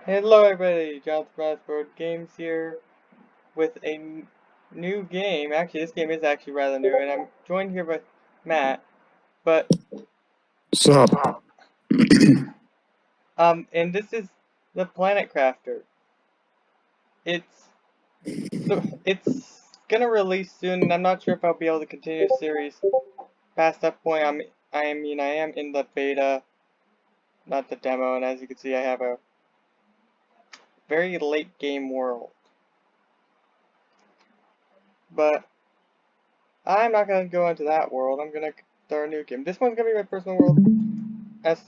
Hello everybody, Jonathan from Board Games here with a new game. Actually, this game is actually rather new, and I'm joined here by Matt. But Sup? and this is the Planet Crafter. It's gonna release soon, and I'm not sure if I'll be able to continue the series past that point. I am in the beta, not the demo, and as you can see, I have a very late game world. But I'm not gonna go into that world. I'm gonna start a new game. This one's gonna be my personal world. As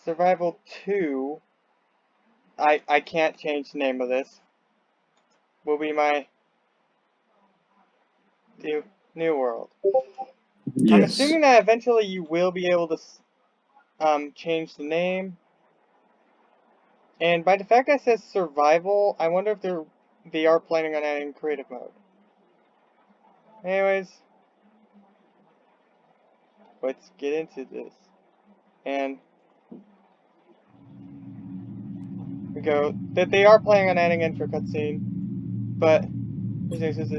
Survival 2, I can't change the name of this. Will be my new world. I'm Yes. assuming that eventually you will be able to change the name. And by the fact that it says survival, I wonder if they are planning on adding creative mode. Anyways, let's get into this. And we go that they are planning on adding intro cutscene, but this is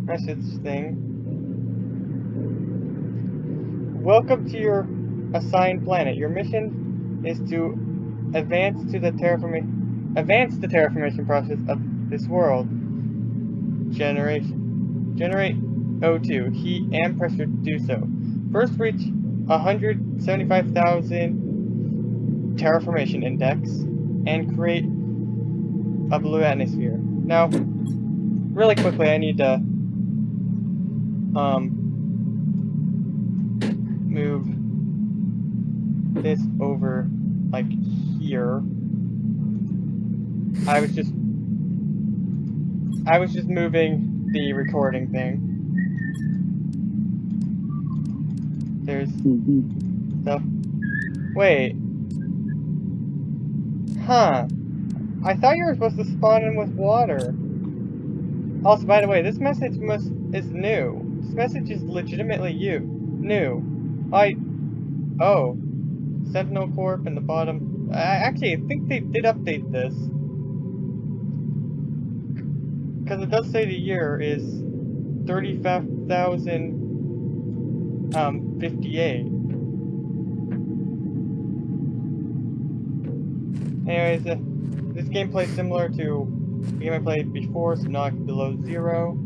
message thing. Welcome to your assigned planet. Your mission is to advance the terraformation process of this world. Generate O2, heat and pressure to do so. First reach 175,000 terraformation index and create a blue atmosphere. Now, really quickly, I need to move this over like here. I was just moving the recording thing. There's stuff. Wait. Huh. I thought you were supposed to spawn in with water. Also, by the way, this message is new. This message is legitimately new. Oh. Sentinel Corp in the bottom. Actually, I think they did update this. Because it does say the year is 35,058. Anyways, this game plays similar to the game I played before, Subnautica Below Zero,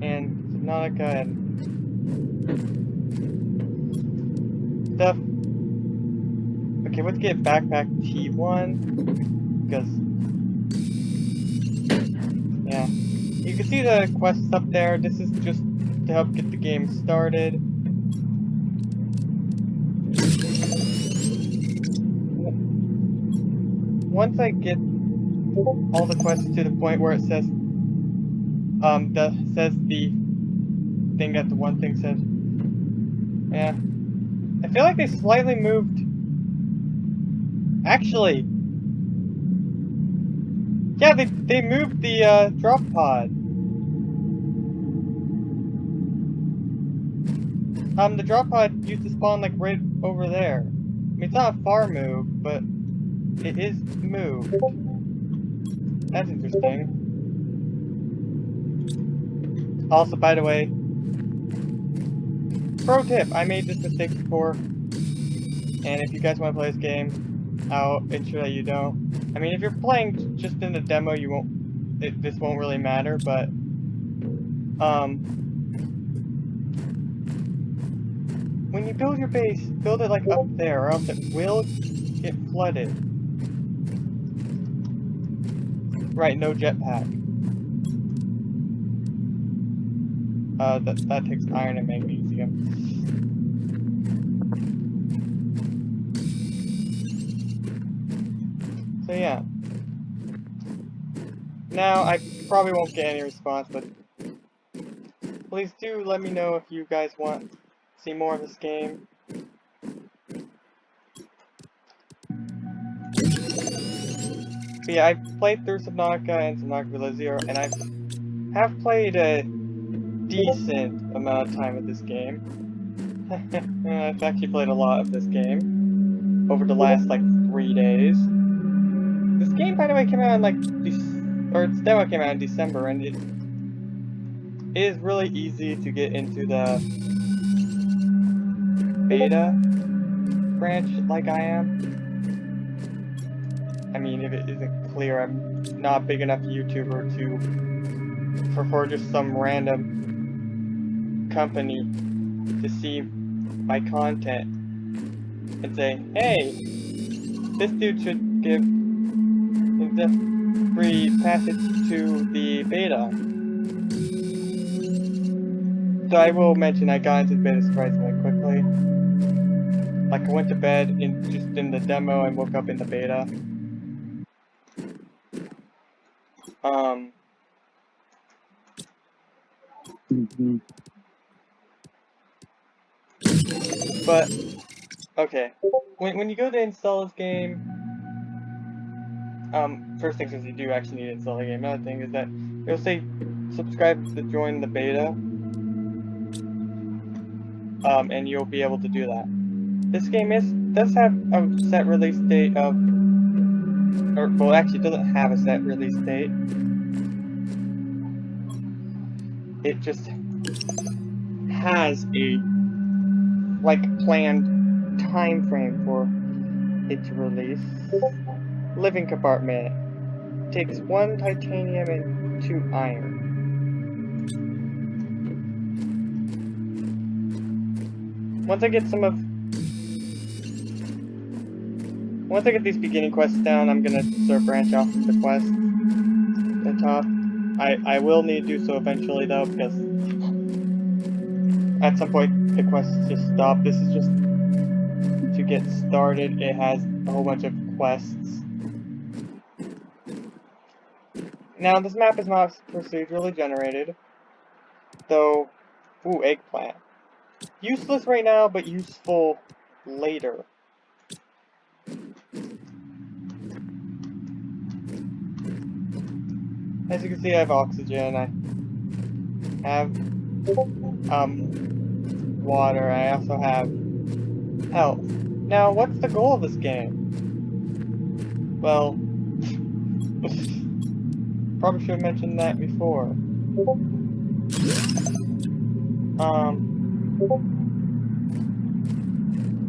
and Subnautica and stuff. Okay, let's get Backpack T1, because, yeah. You can see the quests up there. This is just to help get the game started. Once I get all the quests to the point where it says, the thing that the one thing says, yeah. I feel like they slightly moved. Actually, yeah, they moved the drop pod. The drop pod used to spawn like right over there. I mean, it's not a far move, but it is moved. That's interesting. Also, by the way, pro tip, I made this mistake before, and if you guys want to play this game, I'll ensure that you don't. I mean, if you're playing just in the demo, you won't. This won't really matter, but when you build your base, build it like up there, or else it will get flooded. Right, no jetpack. That takes iron and magnesium. So yeah. Now, I probably won't get any response, but please do let me know if you guys want to see more of this game. But yeah, I've played through Subnautica and Subnautica Below Zero, and I have played a decent amount of time with this game. I've actually played a lot of this game over the last, like, 3 days. This game, by the way, came out in like, or its demo came out in December, and it is really easy to get into the beta branch like I am. I mean, if it isn't clear, I'm not a big enough YouTuber to, for just some random company to see my content and say, hey, this dude should give the free passage to the beta. So I will mention I got into the beta surprisingly quickly. Like, I went to bed just in the demo and woke up in the beta. But, okay. When you go to install this game, first thing is you do actually need to install the game. Another thing is that it'll say subscribe to join the beta. And you'll be able to do that. This game does have a set release date of, well, actually it doesn't have a set release date. It just has a, like, planned time frame for it to release. Living compartment. Takes 1 titanium and 2 iron. Once I get these beginning quests down, I'm gonna start branch off from the quest at the top. I will need to do so eventually though, because at some point the quests just stop. This is just to get started. It has a whole bunch of quests. Now this map is not procedurally generated, though. Ooh, eggplant. Useless right now, but useful later. As you can see, I have oxygen, I have, water, I also have health. Now, what's the goal of this game? Well, probably should have mentioned that before.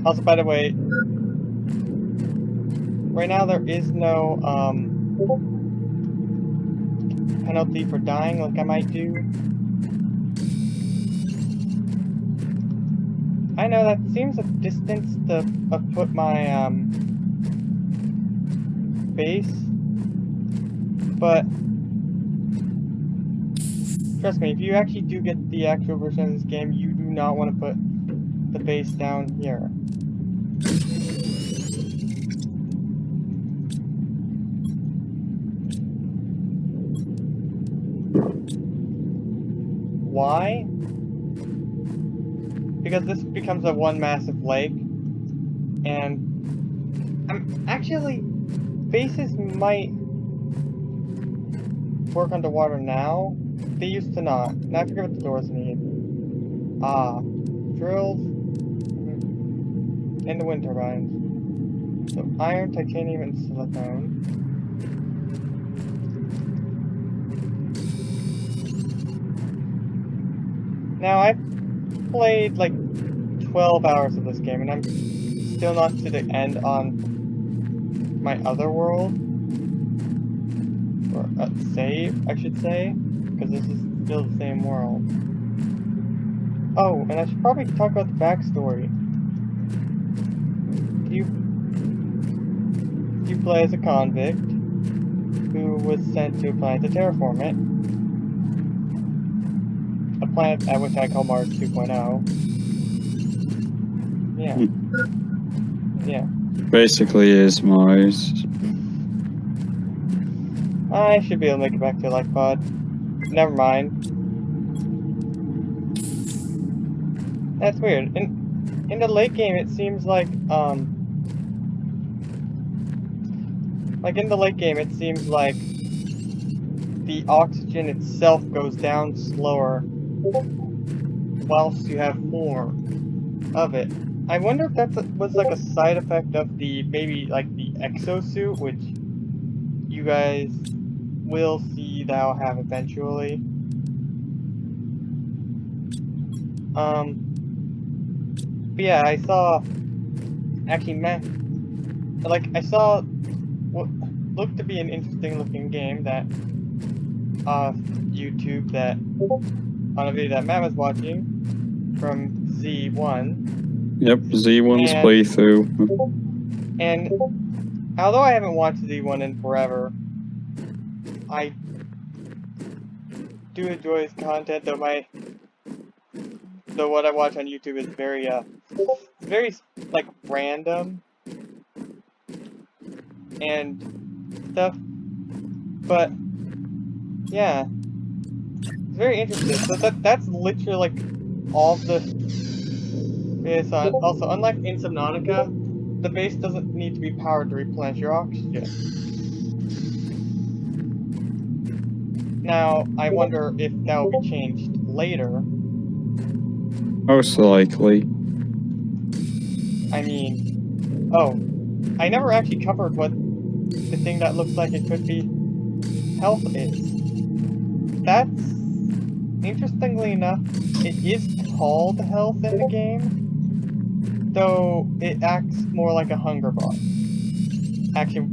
Also, by the way, right now there is no, penalty for dying like I might do. I know that seems a distance to put my base, but trust me, if you actually do get the actual version of this game, you do not want to put the base down here. Why? Because this becomes a one massive lake, and actually, bases might work underwater now. They used to not. Now I forget what the doors need. Drills, and the wind turbines. So iron, titanium, and silicone. Now I've played like 12 hours of this game, and I'm still not to the end on my other world. Or save, I should say, because this is still the same world. Oh, and I should probably talk about the backstory. You play as a convict who was sent to a planet to terraform it. A planet at which I call Mars 2.0. Yeah. Yeah. Basically is Mars. I should be able to make it back to Life Pod. Never mind. That's weird. In the late game, it seems like in the late game, it seems like the oxygen itself goes down slower whilst you have more of it. I wonder if that was like a side effect of the, maybe like the exosuit, which you guys will see that I'll have eventually. But yeah, I saw, actually, I saw what looked to be an interesting looking game that, YouTube, that, on a video that Matt was watching, from Z1. Yep, Z1's And- playthrough. And although I haven't watched Z1 in forever, I do enjoy his content, though what I watch on YouTube is very, like, random and stuff, but, yeah, it's very interesting. So that's literally, like, all of the, also, unlike in Subnautica, the base doesn't need to be powered to replenish your oxygen. Now, I wonder if that will be changed later. Most likely. I mean, oh, I never actually covered what the thing that looks like it could be health is. That's, interestingly enough, it is called health in the game, though it acts more like a hunger bar. Actually,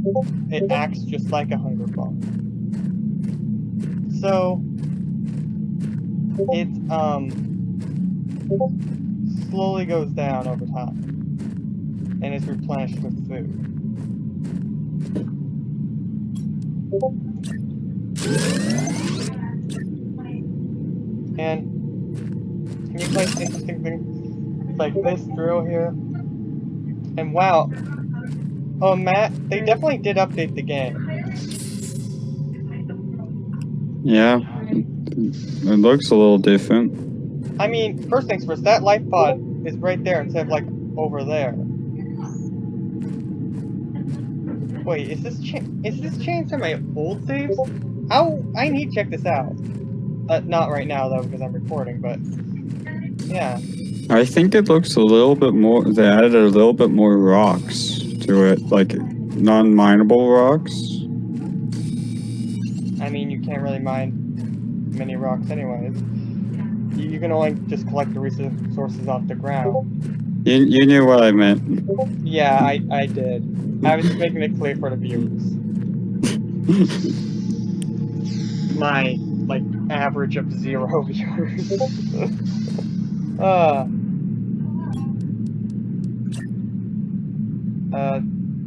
it acts just like a hunger bar. So, it, slowly goes down over time, and is replenished with food. And can you place interesting things like this drill here? And wow, oh Matt, they definitely did update the game. Yeah, it looks a little different. I mean, first things first, that life pod is right there instead of like over there. Wait, is this changed from my old saves? I need to check this out. Not right now though, because I'm recording, but yeah. I think it looks a little bit more, they added a little bit more rocks to it, like non-mineable rocks. I mean, you can't really mine many rocks anyways. You can only just collect the resources off the ground. You knew what I meant. Yeah, I did. I was just making it clear for the viewers. My, like, average of 0 viewers.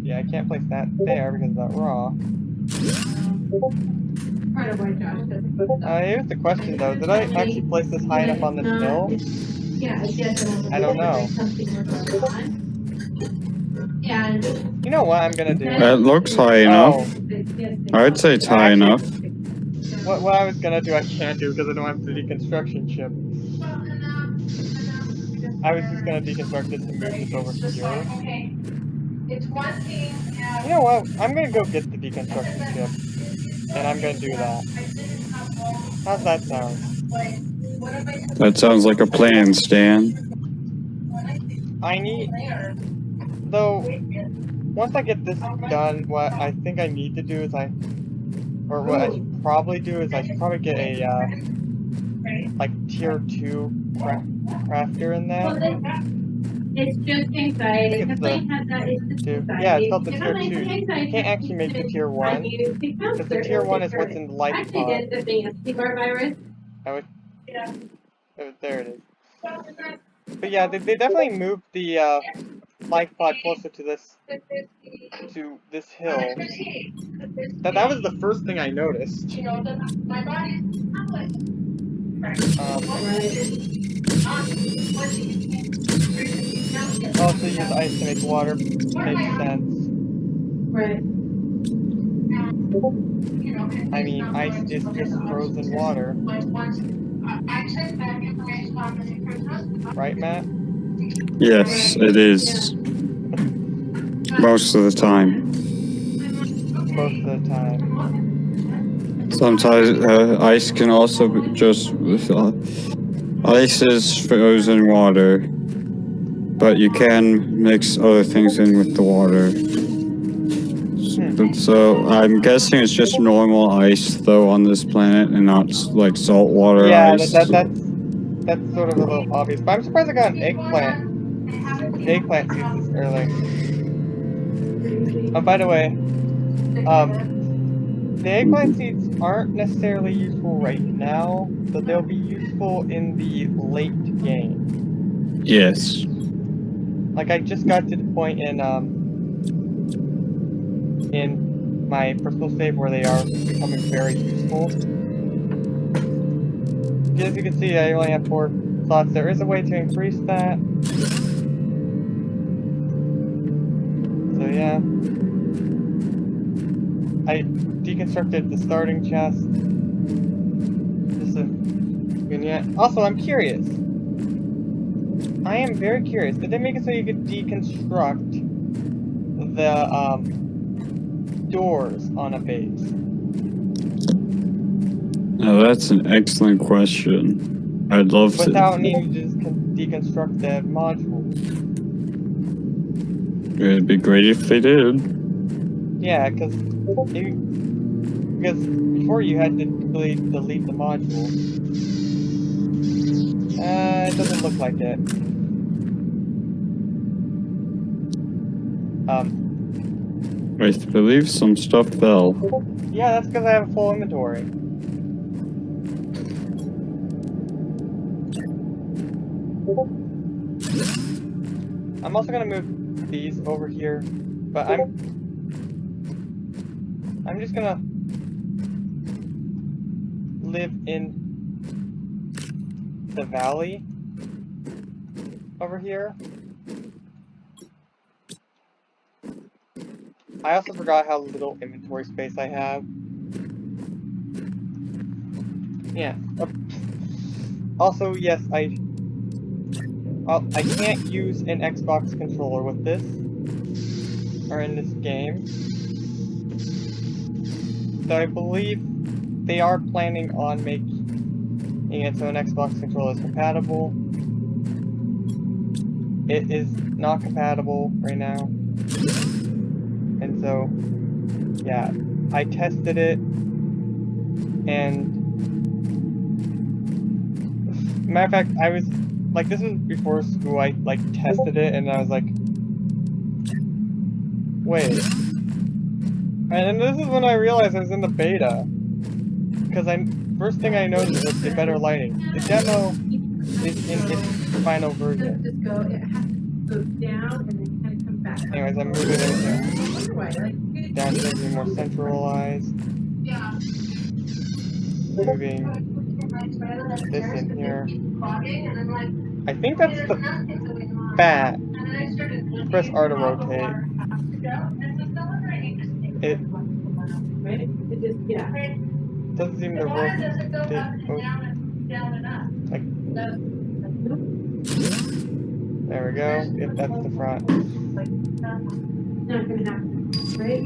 Yeah, I can't place that there because of that rock. Here's the question though, did I actually place this high enough on this hill? I don't know. You know what I'm gonna do? That looks high enough. I'd say it's high Actually, enough. What I was gonna do, I can't do because I don't have the deconstruction chip. I was just gonna deconstruct it to move this over here. You know what? I'm gonna go get the deconstruction chip. And I'm gonna do that. How's that sound? That sounds like a plan, Stan. I need... Though, once I get this done, what I think I need to do is what I should probably do is I should probably get a, like, tier 2 crafter in there. It's just anxiety. It's yeah, it's called the tier 2. You can't actually make the tier 1. Because the tier 1 is what's in the life pod. Oh, there it is. But yeah, they definitely moved the life pod closer to this hill. That was the first thing I noticed. Also use ice to make water. Makes sense. Right. I mean, ice is just frozen water. Right, Matt? Yes, it is. Most of the time. Most of the time. Sometimes ice can also just... ice is frozen water, but you can mix other things in with the water. So I'm guessing it's just normal ice though on this planet, and not like saltwater Yeah, ice. that's sort of a little obvious. But I'm surprised I got an eggplant seeds this early. Oh, by the way, the eggplant seeds aren't necessarily useful right now, but they'll be useful in the late game. Yes. Like I just got to the point in my personal save where they are becoming very useful. As you can see, I only have 4 slots. There is a way to increase that. So yeah. I deconstructed the starting chest. Just a vignette. Also, I'm curious. I am very curious. Did they make it so you could deconstruct the doors on a base? Now that's an excellent question. I'd love to. Without needing to just deconstruct the module. It'd be great if they did. Yeah, because before you had to delete the module. It doesn't look like it. I believe some stuff fell. Yeah, that's because I have a full inventory. I'm also gonna move these over here, but I'm just gonna live in the valley over here. I also forgot how little inventory space I have. Yeah. Also, yes, I can't use an Xbox controller with this, or in this game. So I believe they are planning on making it so an Xbox controller is compatible. It is not compatible right now. And so, yeah, I tested it, and matter of fact, I was like, this was before school. I like tested it, and I was like, wait. And this is when I realized I was in the beta, because first thing I noticed was the better lighting. The demo is in its final version. Just go. It has to go down and then kind of come back. Anyways, I'm moving it down to be more centralized. Moving this in here. I think that's the bat. Press R to rotate. It doesn't seem to rotate. Like, there we go. Yep, that's the front. Not gonna happen, right?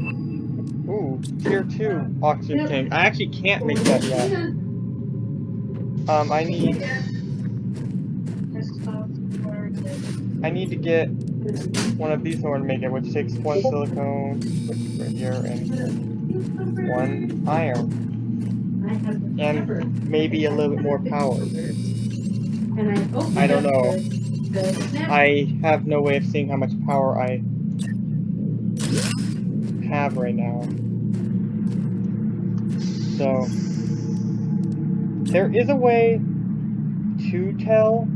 Ooh, tier 2 oxygen tank. I actually can't make that yet. I need to get one of these in order to make it, which takes 1 silicone, which is right here, and 1 iron. And maybe a little bit more power. I don't know. I have no way of seeing how much power I have right now. So, there is a way to tell.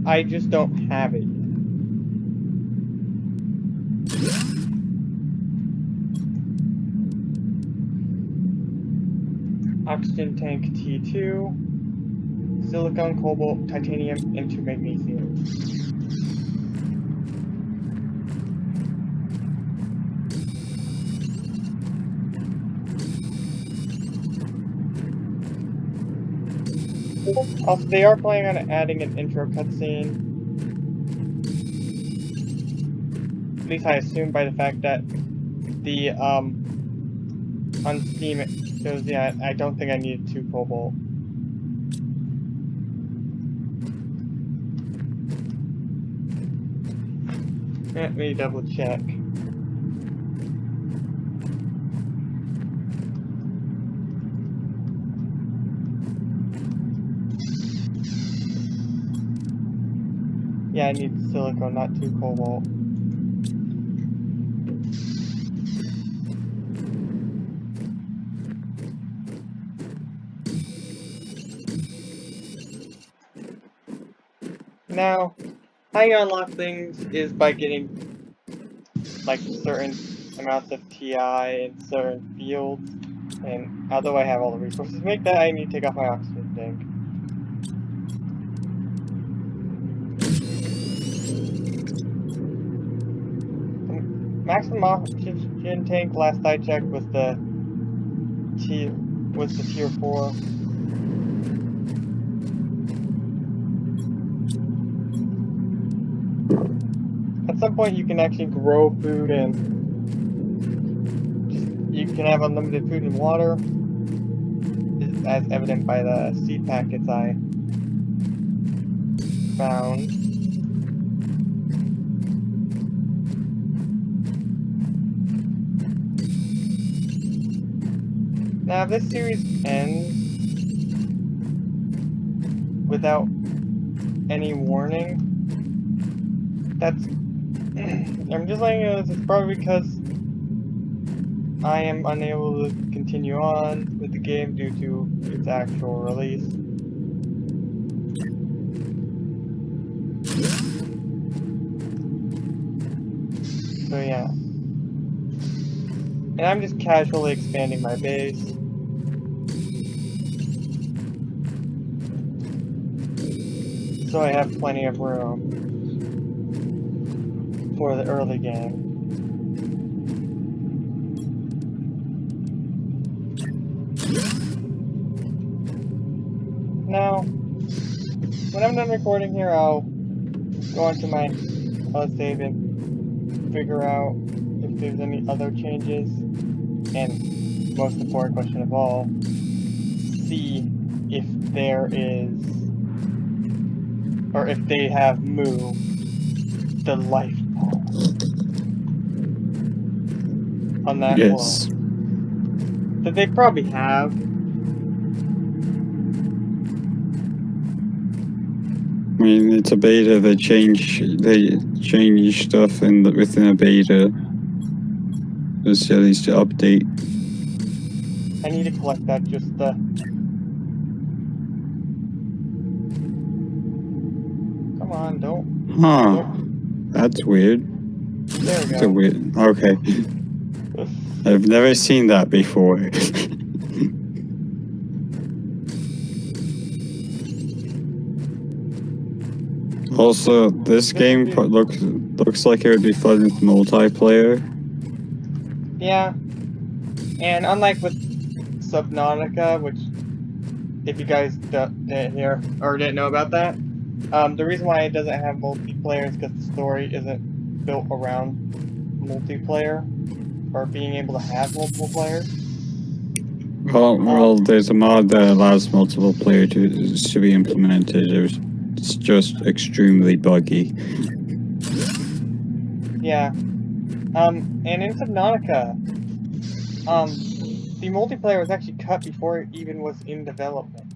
I just don't have it. Oxygen tank T2, silicon, cobalt, titanium, and 2 magnesium. Also, they are planning on adding an intro cutscene. At least I assume by the fact that the on Steam it shows, yeah, I don't think I needed 2 cobalt. Let me double check. Yeah, I need silicone, not 2 cobalt. Now, how you unlock things is by getting, like, certain amounts of TI in certain fields. And although I have all the resources to make that, I need to take off my oxygen tank. The maximum oxygen tank last I checked was the tier 4. At some point you can actually grow food and you can have unlimited food and water, as evident by the seed packets I found. Now, if this series ends without any warning, that's... I'm just letting you know this is probably because I am unable to continue on with the game due to its actual release. So yeah. And I'm just casually expanding my base. So I have plenty of room for the early game. Now, when I'm done recording here, I'll go onto my save and figure out if there's any other changes, and most important question of all, see if there is, or if they have moved the life pod on that Yes. world. That they probably have. I mean, it's a beta. They change stuff within a beta. Just at least to update. I need to collect that just the... Come on, don't... Huh. That's weird. There we It's a go. weird. Okay. I've never seen that before. Also, this game looks like it would be fun with multiplayer. Yeah. And unlike with Subnautica, which, if you guys didn't hear or didn't know about that, the reason why it doesn't have multiplayer is because the story isn't built around multiplayer or being able to have multiple players. Well, there's a mod that allows multiple player to be implemented. It's just extremely buggy. Yeah. And in Subnautica, the multiplayer was actually cut before it even was in development.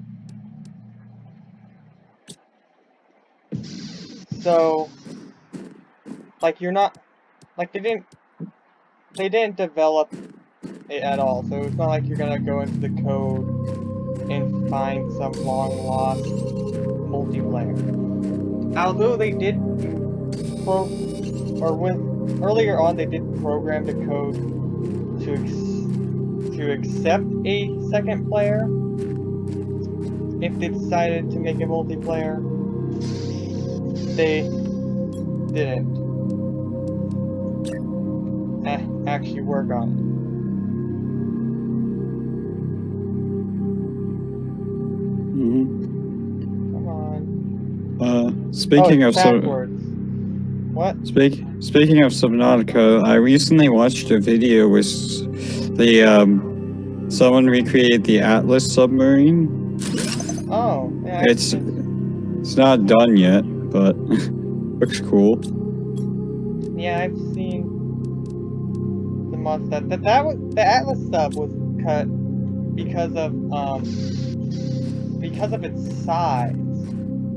So, like, you're not, like, they didn't develop it at all, so it's not like you're gonna go into the code and find some long-lost multiplayer. Although they did earlier on they did program the code to accept a second player if they decided to make a multiplayer. They didn't actually work on it. Come on. Speaking of What? Speaking of Subnautica, I recently watched a video with someone recreated the Atlas submarine. Oh, yeah. It's not done yet, but looks cool. Yeah, I've seen the mod set. The Atlas sub was cut because of its size.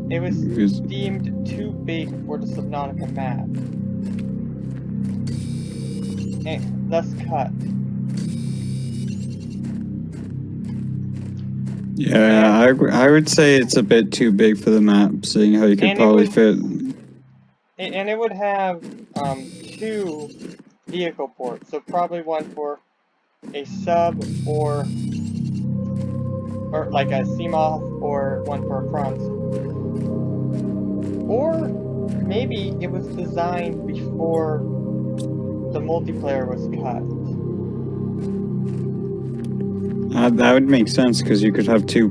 It was Is- deemed too big for the Subnautica map. And thus cut. Yeah, I would say it's a bit too big for the map, seeing how you could And it probably was- fit. And it would have 2 vehicle ports, so probably one for a sub or like a Seamoth or one for a front. Or maybe it was designed before the multiplayer was cut. That would make sense because you could have two,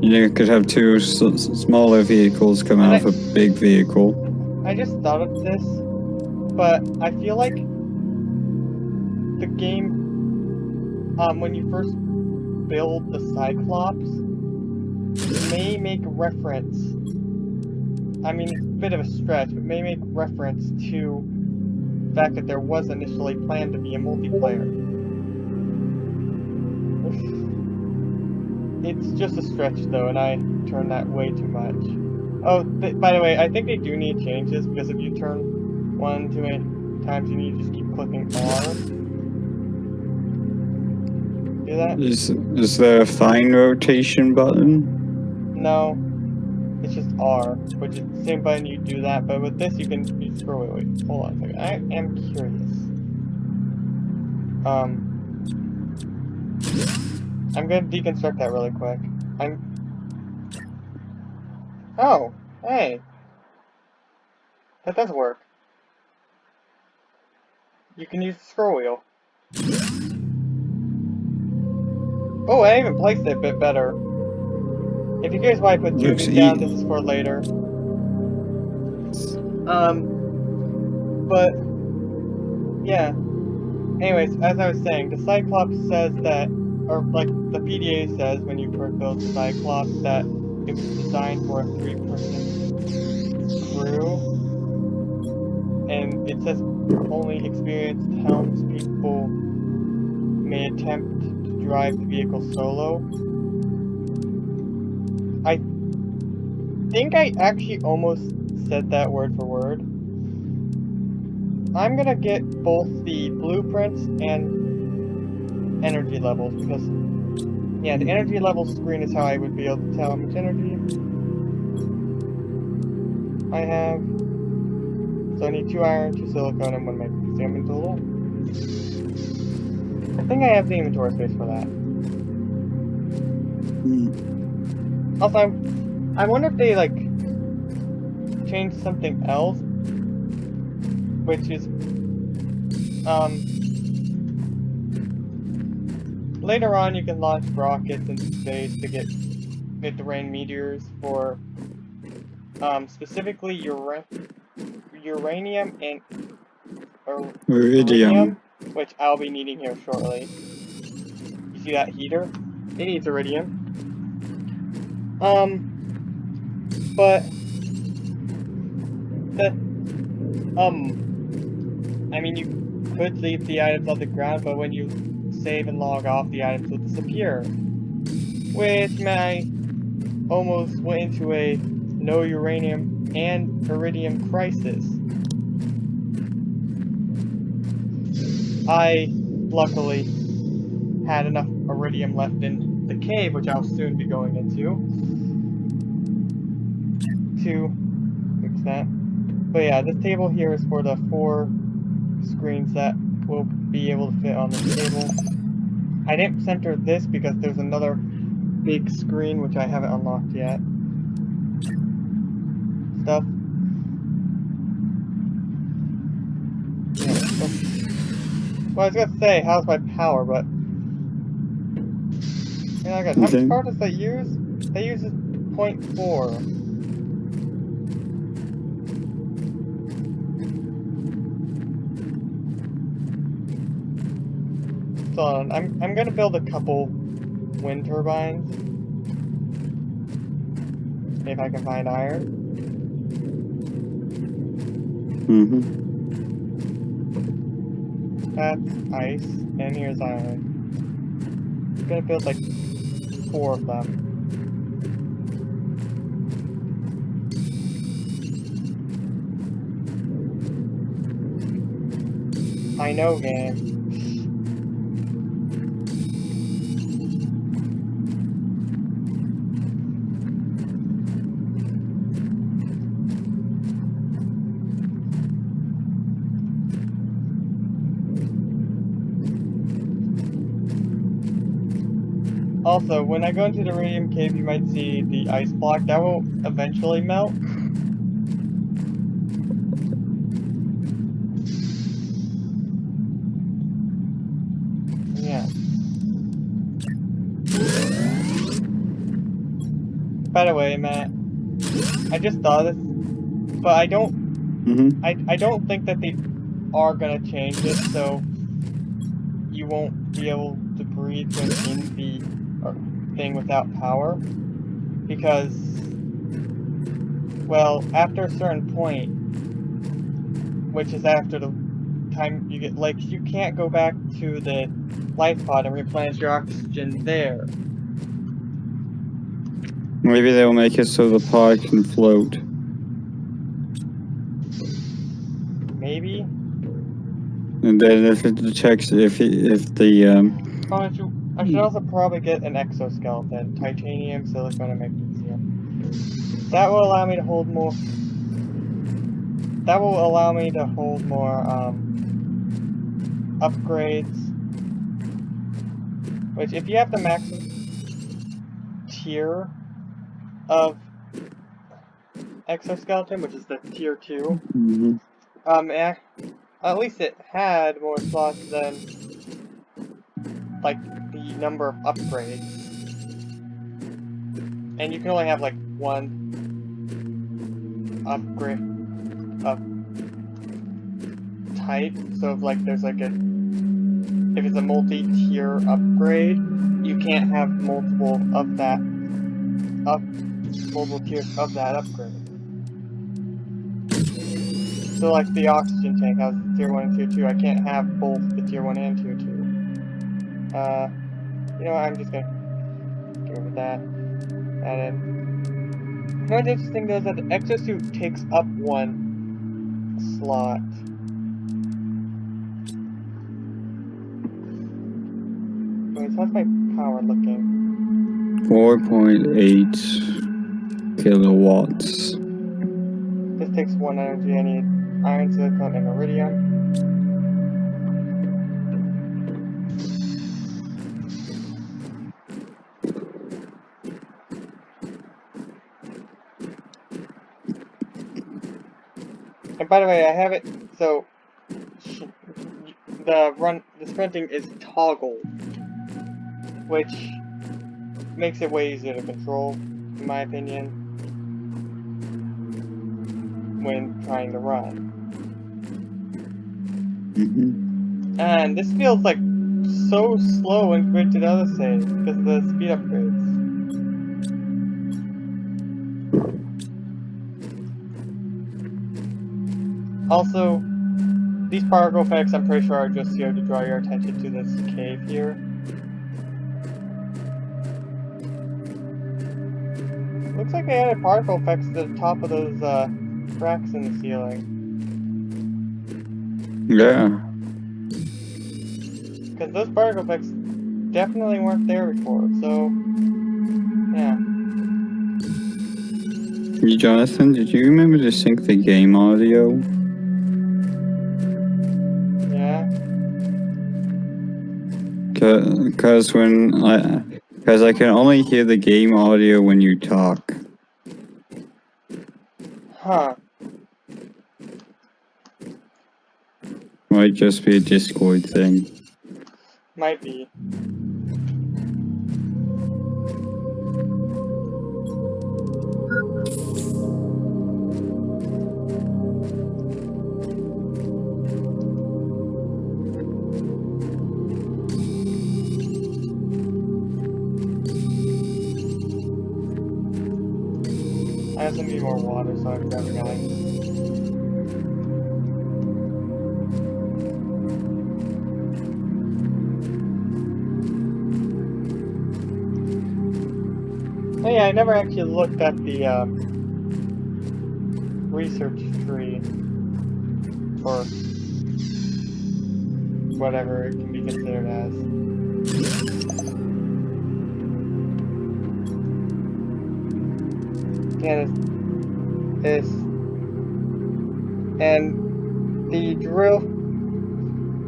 you could have two smaller vehicles come out of a big vehicle. I just thought of this, but I feel like the game, when you first build the Cyclops, may make reference, I mean, it's a bit of a stretch, but may make reference to the fact that there was initially planned to be a multiplayer. It's just a stretch though, and I turned that way too much. Oh, by the way, I think they do need changes, because if you turn one too many times, you need to just keep clicking R. Do that? Is there a fine rotation button? No. It's just R, which is the same button you do that, but with this you can scroll. Wait, hold on a second. I am curious. I'm gonna deconstruct that really quick. Oh, hey. That does work. You can use the scroll wheel. Oh, I even placed it a bit better. If you're curious why I put Looks zooming down, easy. this is for later. But, yeah. Anyways, as I was saying, the Cyclops says that, or like the PDA says when you first build the Cyclops, that it was designed for a 3-person crew. And it says only experienced helms people may attempt to drive the vehicle solo. I think I actually almost said that word for word. I'm gonna get both the blueprints and energy levels, because, yeah, the energy level screen is how I would be able to tell how much energy I have. So I need 2 iron, 2 silicone, and 1 magnesium in total. I think I have the inventory space for that. Also, I wonder if they, like, changed something else, which is, later on you can launch rockets into space to get the rain meteors for, specifically uranium and Iridium. which I'll be needing here shortly. You see that heater? It needs iridium. But I mean, you could leave the items on the ground, but when you save and log off, the items will disappear. Which meant I almost went into a no uranium and iridium crisis. I, luckily, had enough iridium left in the cave, which I'll soon be going into, to fix that. But yeah, this table here is for the 4 screens that will be able to fit on the table. I didn't center this because there's another big screen which I haven't unlocked yet. Stuff. Yeah, well, I was gonna say, how's my power, but... Yeah, I got how much power does that use? That uses 0.4. So I'm gonna build a couple wind turbines. If I can find iron. That's ice, and here's iron. I'm gonna build like 4 of them. I know, game. Also, when I go into the Radium Cave, you might see the ice block. That will eventually melt. Yeah. By the way, Matt, I just thought of this, but I don't I don't think that they are gonna change it, so you won't be able to breathe within the thing without power, because, well, after a certain point, which is after the time you get, like, you can't go back to the life pod and replenish your oxygen there. Maybe they'll make it so the pod can float. Maybe. And then if it detects, if the Oh, I should also probably get an exoskeleton. Titanium, silicone, and magnesium. That will allow me to hold more... That will allow me to hold more, upgrades. Which, if you have the maximum tier of exoskeleton, which is the tier 2, at least it had more slots than, like, the number of upgrades. And you can only have, like, one upgrade of type. So if, like, there's, like, if it's a multi-tier upgrade, you can't have multiple of that, multiple tiers of that upgrade. So, like, the oxygen tank has tier 1 and tier 2. I can't have both the tier 1 and tier 2. You know what, I'm just gonna get rid of that. Add in. You know what's interesting though is that the exosuit takes up 1 slot. Wait, so how's my power looking? 4.8 kilowatts. This takes 1 energy. I need iron, silicon, and iridium. And by the way, I have it so the sprinting is toggled, which makes it way easier to control, in my opinion, when trying to run. And this feels like so slow when compared to the other saves because of the speed upgrades. Also, these particle effects I'm pretty sure are just here to draw your attention to this cave here. Looks like they added particle effects to the top of those cracks in the ceiling. Yeah. Because those particle effects definitely weren't there before, so yeah. Hey, Jonathan, did you remember to sync the game audio? Yeah. Because I can only hear the game audio when you talk. Huh. Might just be a Discord thing. Might be. I also need more water, so I can grab a guy. Oh yeah, I never actually looked at the research tree for whatever it can be considered as. Yeah, this and the drill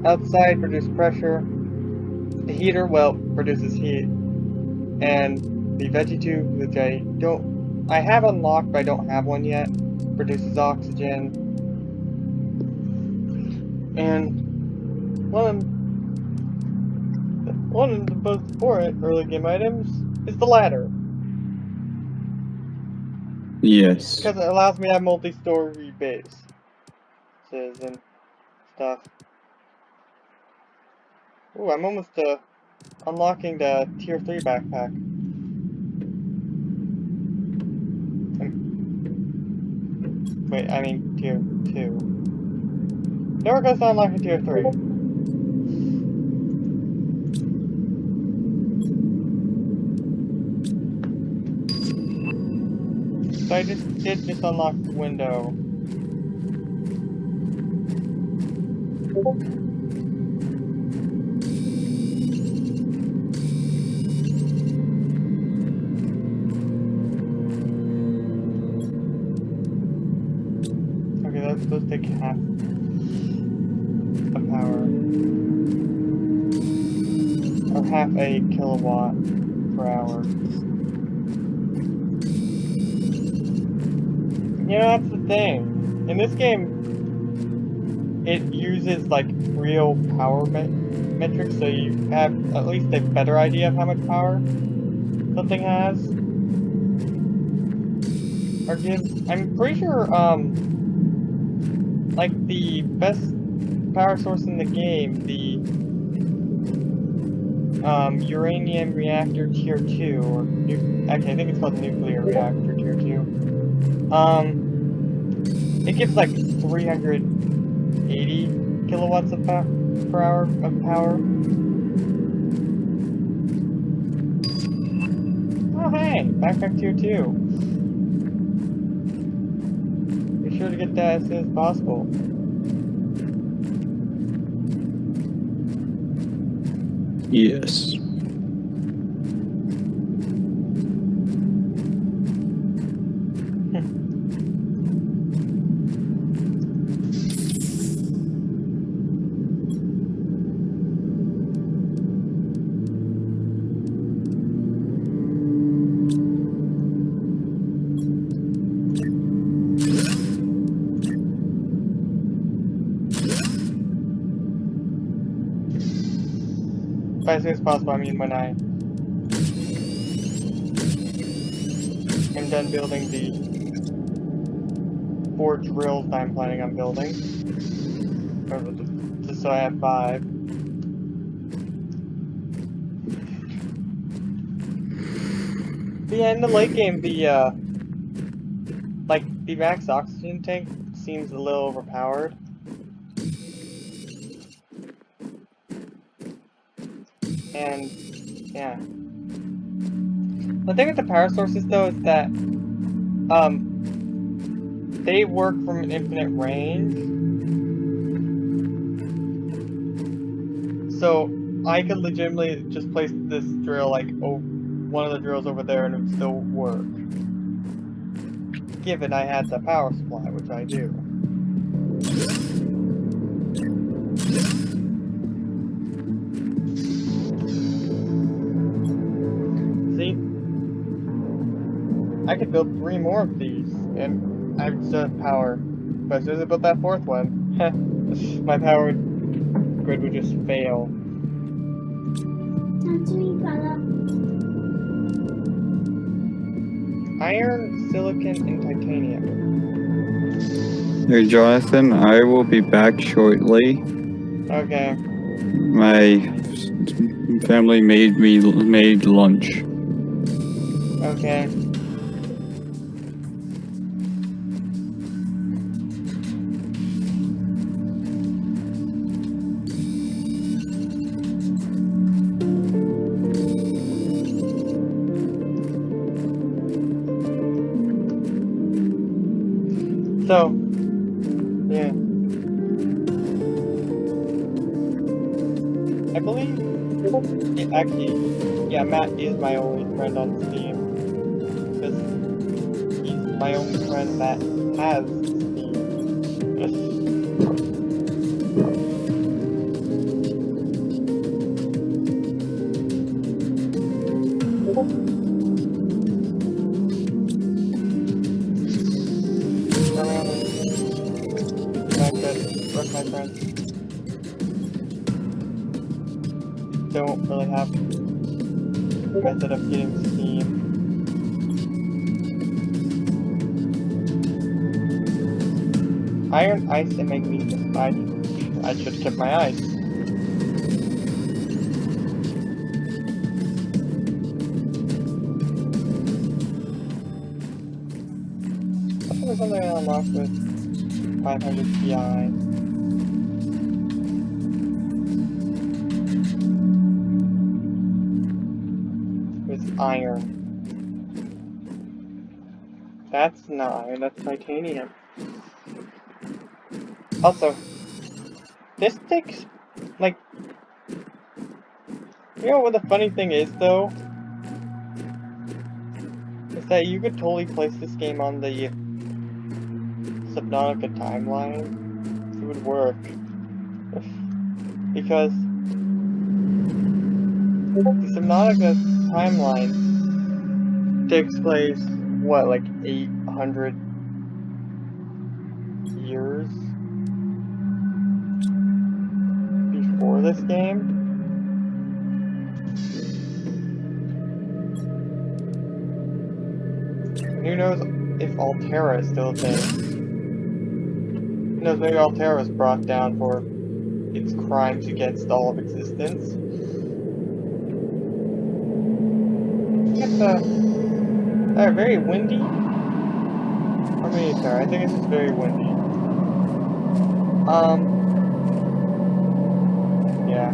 outside produces pressure. The heater, well, produces heat. And the veggie tube, which I have unlocked, but I don't have one yet, produces oxygen. And one of the most important early game items is the ladder. Yes. Because it allows me to have multi-story bases and stuff. Ooh, I'm almost unlocking the tier 3 backpack. Wait, I mean tier 2. Never goes to unlocking tier 3. So I did just unlock the window. Okay, that's supposed to take half a power. Or half a kilowatt per hour. You know, that's the thing. In this game, it uses like real power metrics, so you have at least a better idea of how much power something has. Or gives. I'm pretty sure, like the best power source in the game, the uranium reactor tier 2, or actually I think it's called nuclear reactor tier 2. It gives like 380 kilowatts of per hour of power. Oh hey, backpack tier 2. Be sure to get that as soon as possible. Yes. By as soon as possible, I mean when I am done building the 4 drills that I'm planning on building. Or just so I have 5. But yeah, in the late game, the max oxygen tank seems a little overpowered. And, yeah. The thing with the power sources, though, is that, they work from an infinite range. So, I could legitimately just place this drill, like, one of the drills over there and it would still work. Given I had the power supply, which I do. See? I could build 3 more of these, and I would still have power. But as soon as I built that 4th one, my power grid would just fail. Iron, silicon, and titanium. Hey, Jonathan, I will be back shortly. Okay. My family made lunch. Okay. So, yeah. I believe, actually, yeah, Matt is my only friend on Steam. Because he's my only friend that has Steam. Most of my friends don't really have a method of getting Steam. Iron, ice, and magnesium. I should have kept my ice. I think there's something I unlocked with 500 Ti. With iron. That's not iron, that's titanium. Also, this takes, like, you know what the funny thing is, though? Is that you could totally place this game on the Subnautica timeline. It would work. Because the Subnautica timeline takes place, what, like 800 years before this game? And who knows if Alterra is still a thing? Who knows, maybe Alterra was brought down for its crimes against all of existence. It's very windy. I mean, sorry, I think it's just very windy. Yeah.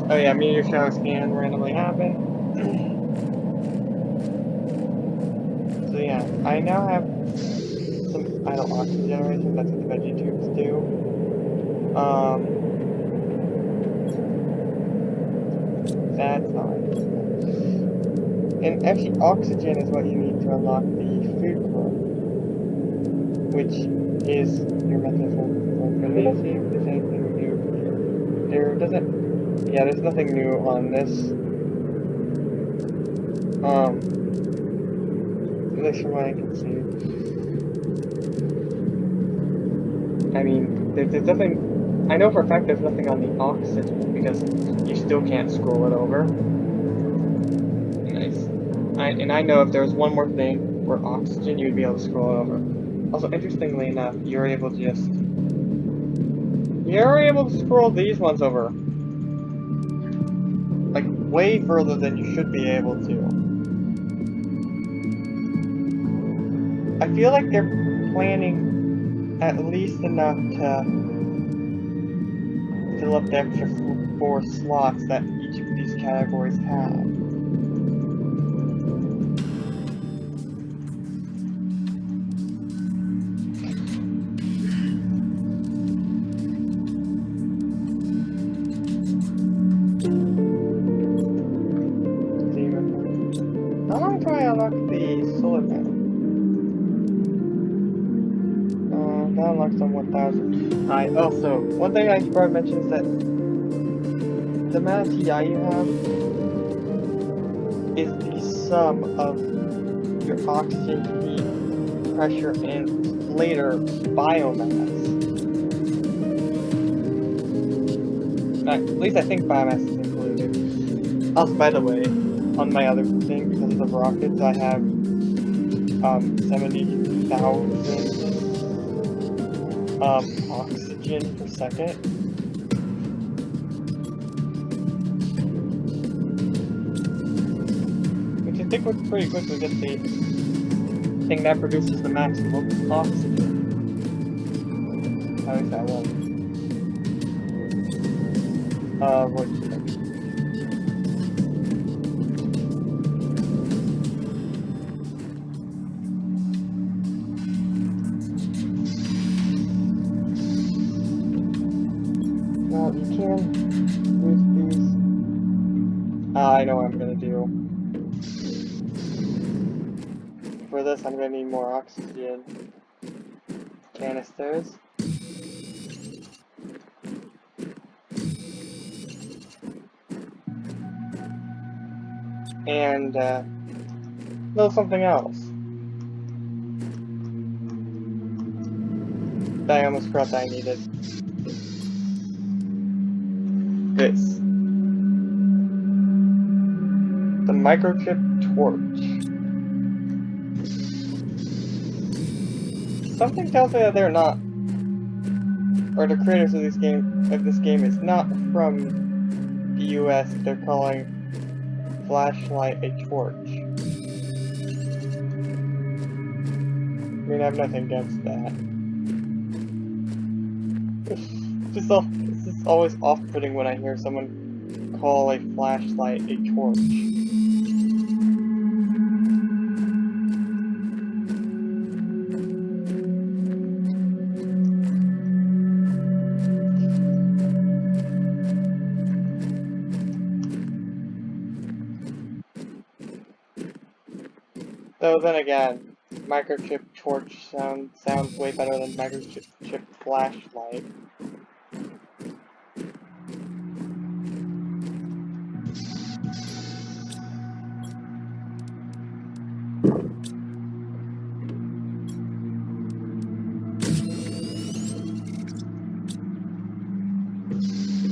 Oh yeah, meteor showers can randomly happen. So yeah, I now have some idle oxygen generation, that's what the veggie tubes do. That's not. And actually, oxygen is what you need to unlock the food core, which is your method for. Let me see if there's anything new here. There doesn't. Yeah, there's nothing new on this. At least from what I can see. I mean, there's nothing. I know for a fact there's nothing on the oxygen because you still can't scroll it over. Nice. And I know if there was one more thing for oxygen, you'd be able to scroll it over. Also, interestingly enough, you're able to scroll these ones over. Like, way further than you should be able to. I feel like they're planning at least enough to fill up the extra 4 slots that each of these categories have. How long do I unlock the solar panel? That unlocks on 1000. I also, one thing I should probably mention is that the amount of TI you have is the sum of your oxygen, heat, pressure, and later biomass. At least I think biomass is included. Also, by the way, on my other thing, because of the rockets, I have 70,000 oxygen per second. Which I think would pretty quickly get the thing that produces the maximum oxygen. At least that one. What do you think? Now you can use these. I know what I'm gonna do. For this, I'm gonna need more oxygen canisters. And little something else that I almost forgot that I needed. This. The microchip torch. Something tells me that they're not, or the creators of this game is not from the US. They're calling flashlight a torch. I mean, I have nothing against that. This is always off-putting when I hear someone call a flashlight a torch. Though then again, microchip torch sounds way better than microchip flashlight.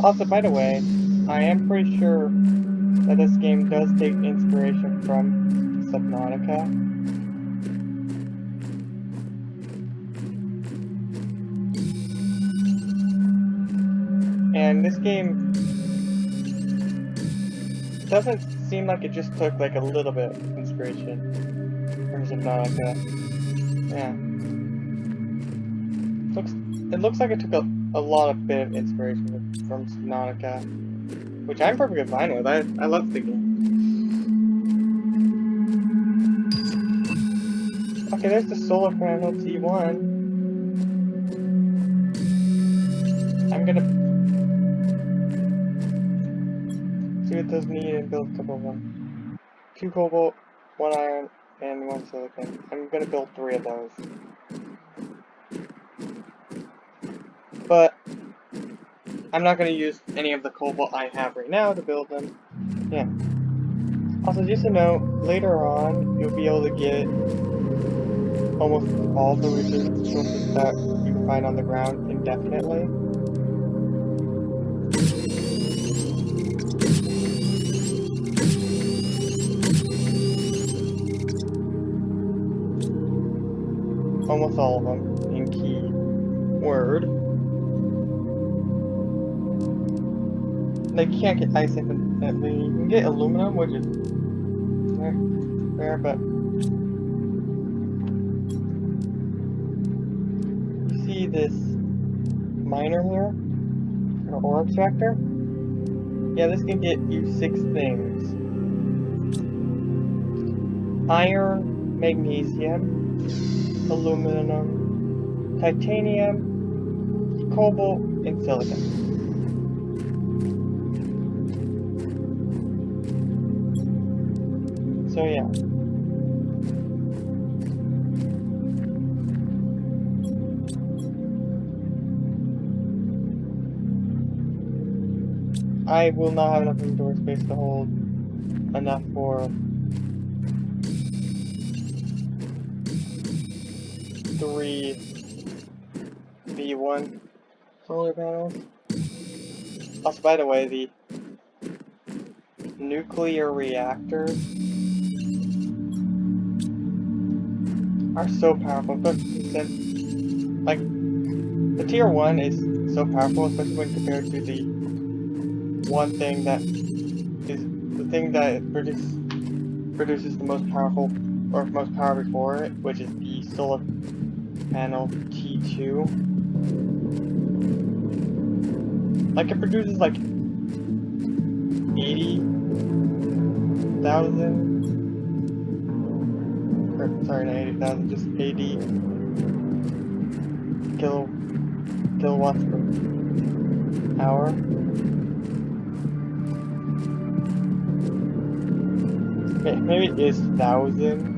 Also, by the way, I am pretty sure that this game does take inspiration from Subnautica. And this game doesn't seem like it just took like a little bit of inspiration from Subnautica. Yeah. It looks like it took a lot of bit of inspiration from Subnautica, which I'm perfectly fine with. I love the game. Okay, there's the solar panel T1. I'm gonna see what those need and build a couple of them. 2 cobalt, 1 iron, and 1 silicon. I'm gonna build 3 of those. But I'm not going to use any of the cobalt I have right now to build them. Yeah. Also, just a note, later on, you'll be able to get almost all the resources that you can find on the ground indefinitely. Almost all of them, in keyword. Like, you can't get ice infinitely. You can get aluminum, which is rare, but you see this miner here, or ore extractor? Yeah, this can get you 6 things: iron, magnesium, aluminum, titanium, cobalt, and silicon. So yeah. I will not have enough inventory space to hold enough for 3 V1 solar panels. Also, by the way, the nuclear reactors are so powerful, but since, like, the tier 1 is so powerful, especially when compared to the one thing that is the thing that produces the most powerful, or most power before it, which is the solar panel T2. Like, it produces like 80,000. Sorry, not 80,000, just 80 kilowatts per Hour. Maybe it is 1,000.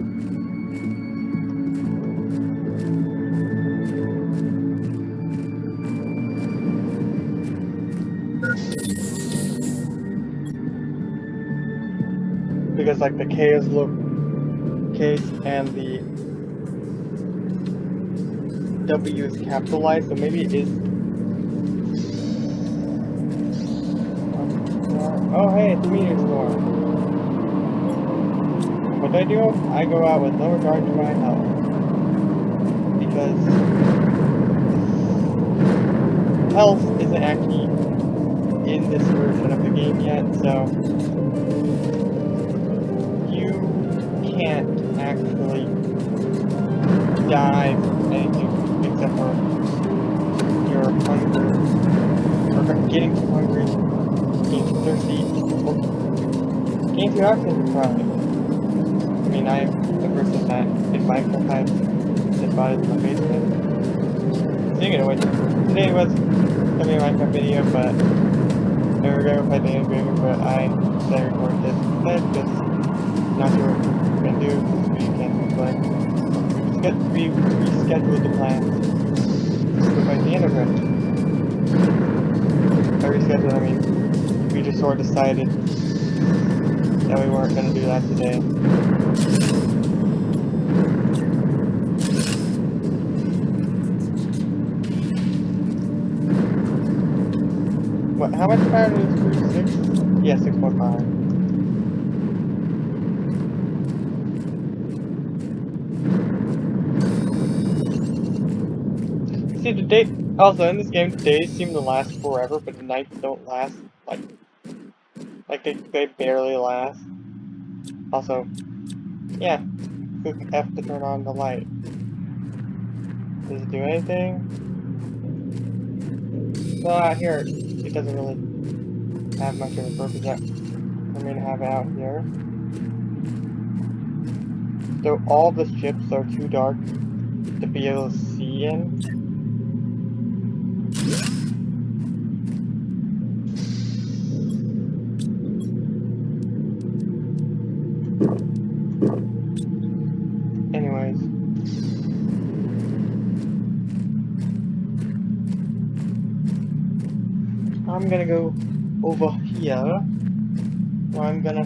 Because like the K is lowercase and the W is capitalized, so maybe it is. Oh hey, it's a meteor storm. What do? I go out with no regard to my health. Because health isn't actually in this version of the game yet, so you can't actually die from anything except for your hunger, or getting too hungry, getting too thirsty, or getting too oxygen deprived. I mean, I'm the person that in Minecraft has dead bodies in my basement. Speaking of which, today was gonna be a Minecraft video, but they were gonna play the Game, but I said I recorded this instead, just not sure what we're gonna do, because we can't play. We rescheduled the plan to fight the Enderman. By rescheduled, I mean, we just sort of decided that we weren't gonna do that today. What, how much power did this do? 6? Yeah, 6.5. See, the day, also in this game, the days seem to last forever, but the nights don't last, like they barely last. Also, yeah, click F to turn on the light. Does it do anything? Well, out here, it doesn't really have much of a purpose for me to have it out here. So all the ships are too dark to be able to see in. Anyways. I'm gonna go over here. Where I'm gonna...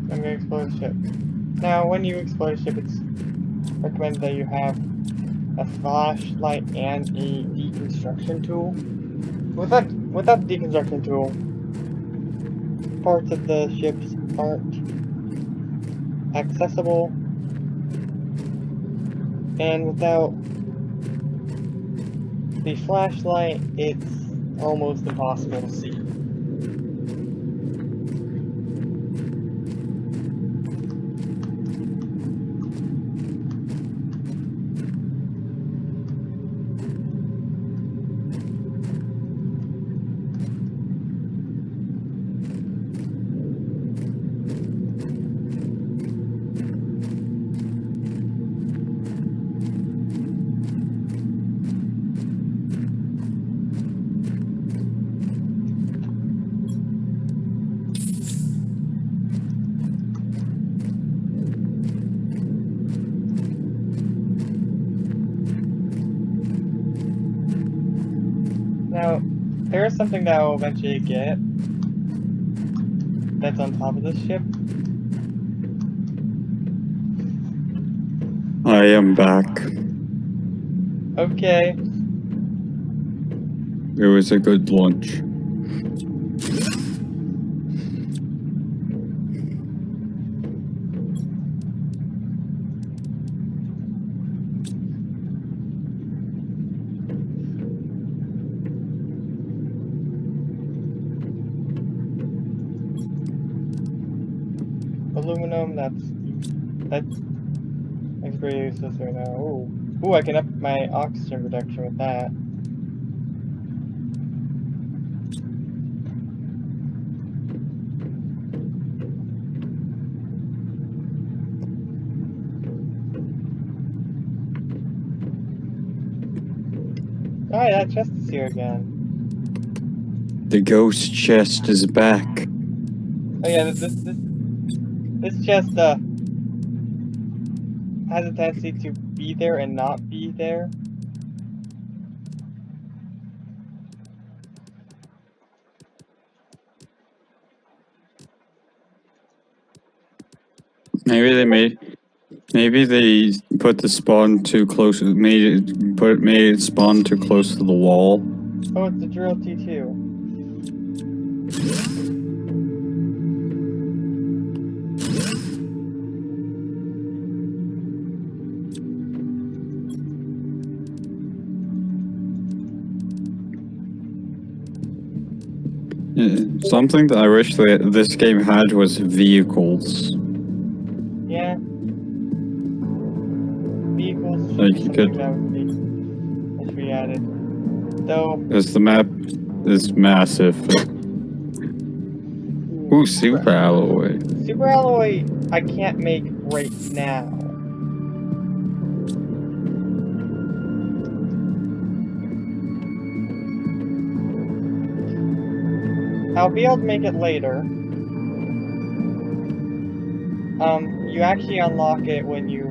I'm gonna explore the ship. Now, when you explore the ship, it's recommended that you have a flashlight and a deconstruction tool. Without the deconstruction tool, parts of the ships aren't accessible, and without the flashlight, it's almost impossible to see. Now, there is something that I'll eventually get that's on top of this ship. I am back. Okay. It was a good lunch. Aluminum, that's pretty useless right now. Ooh, I can up my oxygen production with that. Alright, that chest is here again. The ghost chest is back. Oh yeah, this chest has a tendency to be there and not be there. Maybe they put the spawn too close. Made it spawn too close to the wall. Oh, it's the drill T2. Something that I wish that this game had was vehicles. Yeah. Vehicles should Like be you something could- that should be added. Though. Because the map is massive. Ooh, super alloy. Super alloy I can't make right now. I'll be able to make it later. You actually unlock it when you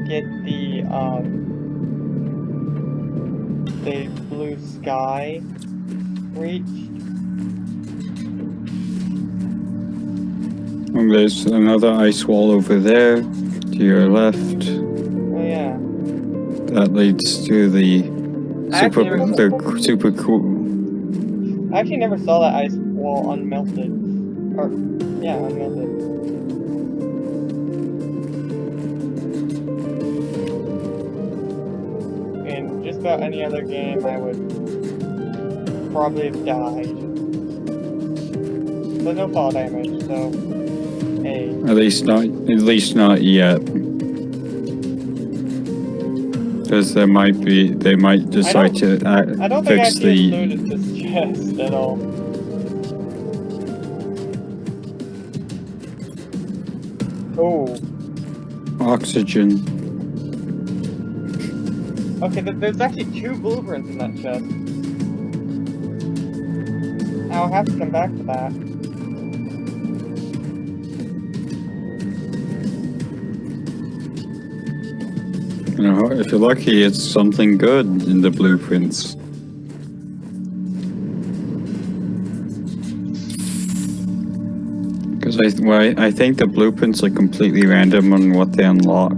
get the blue sky reached. And there's another ice wall over there to your left. Oh yeah. That leads to the super cool. I actually never saw that ice wall unmelted. Or, yeah, unmelted. In just about any other game, I would probably have died. But no fall damage, so hey. At least not yet. Because they might decide to I don't think I fix actually the. looted this chest at all. Oh. Oxygen. Okay, there's actually 2 blueprints in that chest. I'll have to come back to that. You know, if you're lucky, it's something good in the blueprints. Because I think the blueprints are completely random on what they unlock.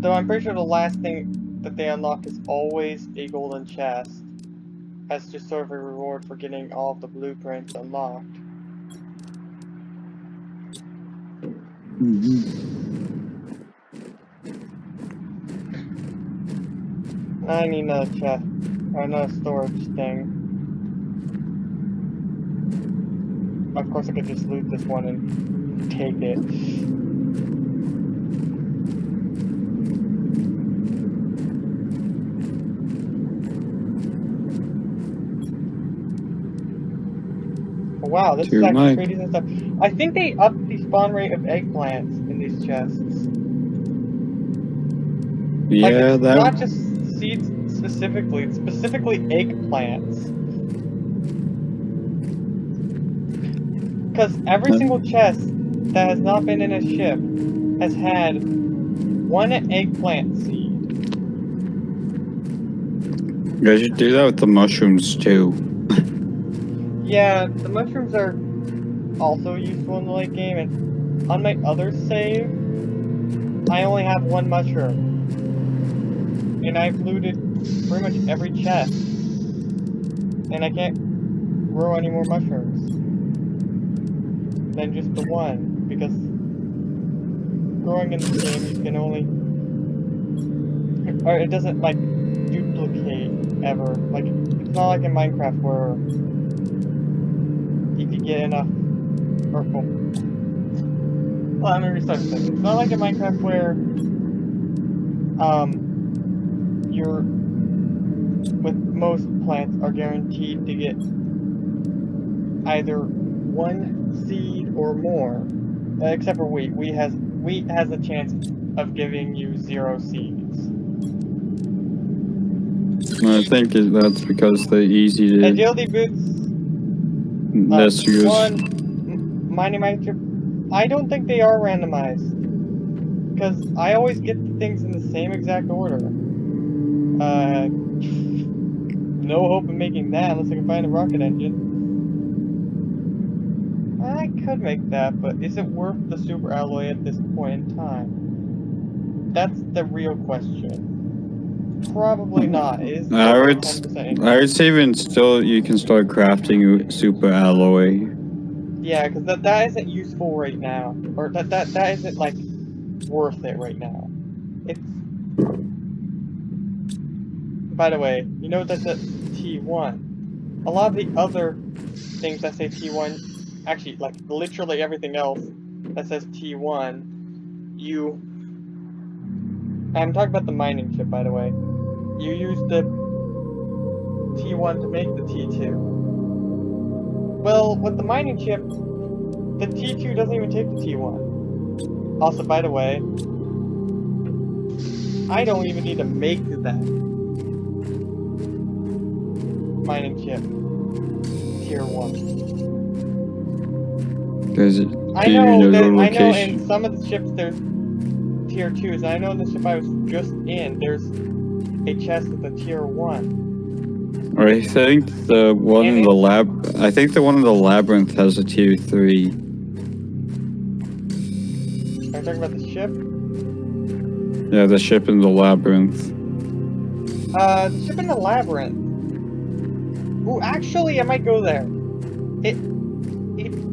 Though I'm pretty sure the last thing that they unlock is always a golden chest. As just sort of a reward for getting all of the blueprints unlocked. I need another chest. Or another storage thing. Of course I could just loot this one and take it. Wow, this is actually pretty decent stuff. I think they upped the spawn rate of eggplants in these chests. Yeah, like, it's that. not just seeds specifically, it's specifically eggplants. Because every single chest that has not been in a ship has had 1 eggplant seed. You guys should do that with the mushrooms too. Yeah, the mushrooms are also useful in the late game, and on my other save, I only have 1 mushroom. And I've looted pretty much every chest. And I can't grow any more mushrooms than just the 1, because growing in this game you can only, or it doesn't like duplicate ever. Like, it's not like in Minecraft where if you get enough purple. Well, let me restart this. It's not like in Minecraft where you're with most plants are guaranteed to get either 1 seed or more, except for wheat. Wheat has a chance of giving you 0 seeds. I think that's because they're easy to Agility boots. less use. Mining trip. I don't think they are randomized. Because I always get the things in the same exact order. No hope of making that unless I can find a rocket engine. I could make that, but is it worth the super alloy at this point in time? That's the real question. Probably not. It is I would 10% even still you can start crafting super alloy. Yeah, because that isn't useful right now, or that isn't like worth it right now. It's. By the way, you know that that's T1. A lot of the other things that say T1, actually, like literally everything else that says T1, I'm talking about the mining chip, by the way. You use the T1 to make the T2. Well, with the mining chip, the T2 doesn't even take the T1. Also, by the way, I don't even need to make that mining chip Tier 1. Because I know in some of the ships there's Tier 2s, and I know in the ship I was just in, there's a chest with a Tier 1. I think the one in the labyrinth has a Tier 3. Are you talking about the ship? Yeah, the ship in the labyrinth. The ship in the labyrinth. Ooh, actually, I might go there. It